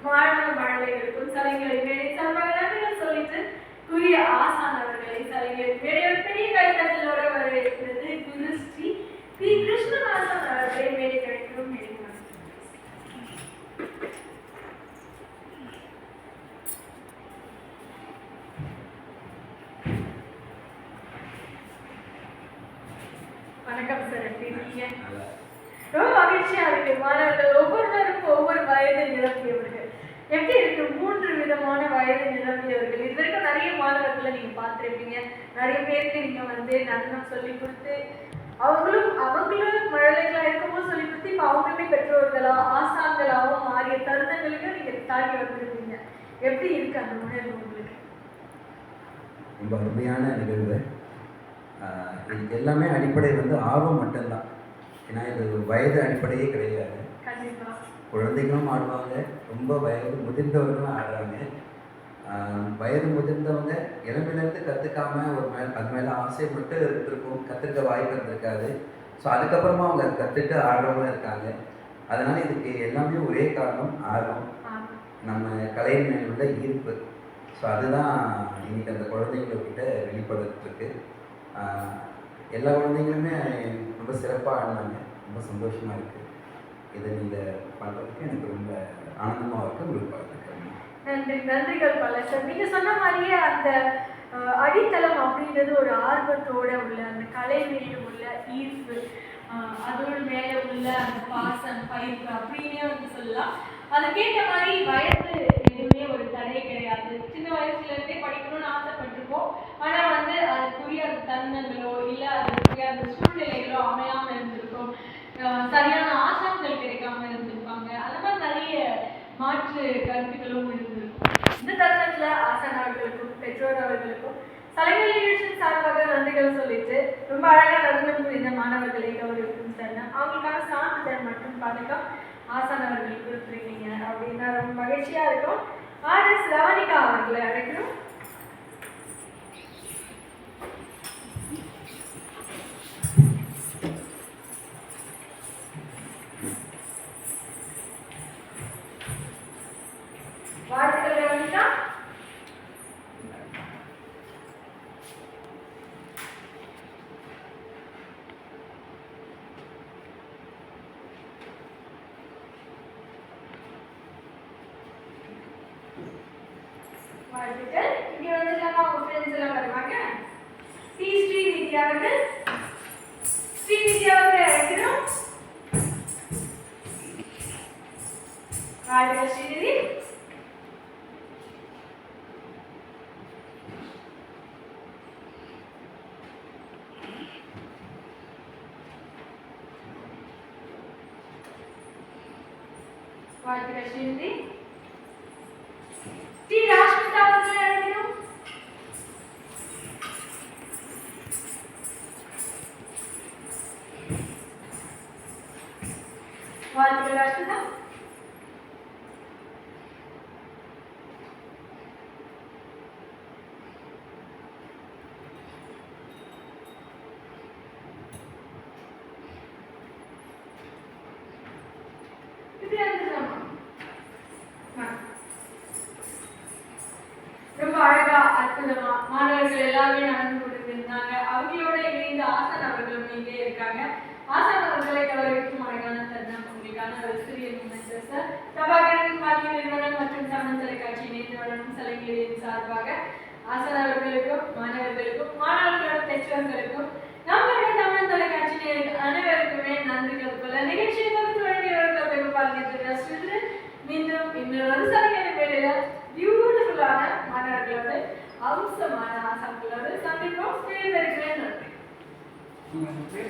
மாணவ மாணவிகளுக்கும் சலைஞரின் மேடை சார்பாக நன்றிகள் சொல்லிட்டு குரிய ஆசான் அவர்களை சலைஞரின் மேடை ஒரு பெரிய கைத்தட்டலோட வரவேற்கிறது குரு ஸ்ரீ பி கிருஷ்ணதாசன் அவர்களை மேடை கிடைக்கிறோம். மேடை வணக்கம் சார். எப்படி இருக்கீங்க? ரொம்ப மகிழ்ச்சியா இருக்கு. மாணவர்கள் ஒவ்வொருவருக்கும் ஒவ்வொரு வயது நிரம்பியவர்கள். எப்படி இருக்கு? 3 விதமான வயது நிரம்பியவர்கள். இது வரைக்கும் நிறைய மாணவர்களை நீங்க பார்த்துருப்பீங்க. நிறைய பேருக்கு நீங்க நடனம் சொல்லி கொடுத்து அவங்களும் மழலைகளா இருக்கும்போது சொல்லி கொடுத்து இப்ப அவங்களுமே பெற்றோர்களா ஆசான்களாகவும் மாறிய தருணங்களையும் நீங்க தாண்டி வந்துருக்கீங்க. எப்படி இருக்கு அந்த உணர்வு உங்களுக்கு? ரொம்ப அருமையான நிகழ்வு. இது எல்லாமே அடிப்படை ஆர்வம் மட்டும்தான். ஏன்னா இது வயது அடிப்படையே கிடையாது. குழந்தைகளும் ஆடுவாங்க, ரொம்ப வயது முதிர்ந்தவர்களும் ஆடுறாங்க. வயது முதிர்ந்தவங்க இளமையிலேருந்து கற்றுக்காம அது மேலே ஆசை மட்டும் இருந்திருக்கும், கற்றுக்க வாய்ப்பு இருந்திருக்காது. ஸோ அதுக்கப்புறமா அவங்க அதை கற்றுட்டு ஆடுறவங்களும் இருக்காங்க. அதனால் இதுக்கு எல்லாமே ஒரே காரணம், ஆர்வம், நம்ம கலையின் மேல் உள்ள ஈர்ப்பு. ஸோ அதுதான் இன்னைக்கு அந்த குழந்தைங்கக்கிட்ட வெளிப்படுறதுக்கு. எல்லா குழந்தைங்களுமே ரொம்ப சிறப்பாக ஆடினாங்க. ரொம்ப சந்தோஷமாக இருக்குது. இதை நீங்கள் பண்ணுறதுக்கு எனக்கு ரொம்ப ஆனந்தமாக இருக்குது. உங்களுக்கு பார்த்துருக்கேன். நன்றிகள் பல சார். நீங்கள் சொன்ன மாதிரியே அந்த அடித்தளம் அப்படின்றது ஒரு ஆர்வத்தோடு உள்ள அந்த கலை மேலே உள்ள ஈர்ப்பு, அதோடு மேலே உள்ள அந்த பாசம் பயிர்ப்பு அப்படின்னே சொல்லலாம். அதுக்கேற்ற மாதிரி வயது எதுவுமே ஒரு தடை கிடையாது. சின்ன வயசுலேருந்தே படிக்கணும்னு ஆசைப்பட்டிருக்கோம். ஆனால் அதுக்குரிய அந்த தருணங்களோ இல்லை அதுக்குரிய அந்த சூழ்நிலைகளோ அமையாமல் இருந்திருக்கும். சரியான ஆசான்கள் கிடைக்காம இருந்திருப்பாங்க. அந்த மாதிரி நிறைய மாற்று கருத்துக்களும் இருந்திருக்கும். இந்த தருணத்தில் ஆசான் அவர்களுக்கும் பெற்றோர் அவர்களுக்கும் சலைஞர் நிகழ்ச்சி சார்பாக நன்றிகள் சொல்லிட்டு ரொம்ப அழகாக நடனம் புரிந்த மாணவர்களை கௌரவிக்கும் தருணம். அவங்களுக்கான சான்றிதழ் மற்றும் பதக்கம் ஆசான் அவர்கள் கொடுத்துருக்கீங்க அப்படின்னா ரொம்ப மகிழ்ச்சியா இருக்கும். RS ரவனிகா அவர்களை அழைக்கணும். வாழ்த்துக்கள் ரவனிகா. வாழ்த்துக்கள். இங்கே வந்துட்டாங்க அவங்க ஃப்ரெண்ட்ஸ் எல்லாம் வருவாங்க. ஸ்ரீநிதி அவர்கள் அழைக்கிறோம். வாழ்த்துக்கள் ஸ்ரீநிதி. வாழ்த்துக்கள் ஸ்ரீநிதி. ராஷ்மிதா அவர்களை அழைக்கிறோம். வாழ்த்துக்கள் ராஷ்மிதா. ரொம்ப அழகா அற்புதமா மாணவர்கள் எல்லாருமே நடந்து கொடுத்திருந்தாங்க. அவங்களோட இணைந்து ஆசான் அவர்களும் இங்கே இருக்காங்க. ஆசான் அவர்களை கௌரவிக்கும் அழகான தருணம் உங்களுக்கான ஒரு சிறிய மூமெண்ட் சார். பிரபாகரன் கல்வி நிறுவனம் மற்றும் தமிழ் தொலைக்காட்சி இணைந்து வழங்கும் சலைஞரின் சார்பாக ஆசான் அவர்களுக்கும் மாணவர்களுக்கும் மாணவர்களோட பெற்றோர்களுக்கும் நம்மளுடைய தமிழ் தொலைக்காட்சி அனைவருக்குமே நன்றிகள் போல நிகழ்ச்சியை தொகுத்து வழங்கியவர்கள் மீண்டும் இன்னொரு சலைஞர் பேரில பியூட்டிஃபுல்லான மாணவர்களோடு அம்சமான ஆசான்களோடு சந்திப்போம். நன்றி.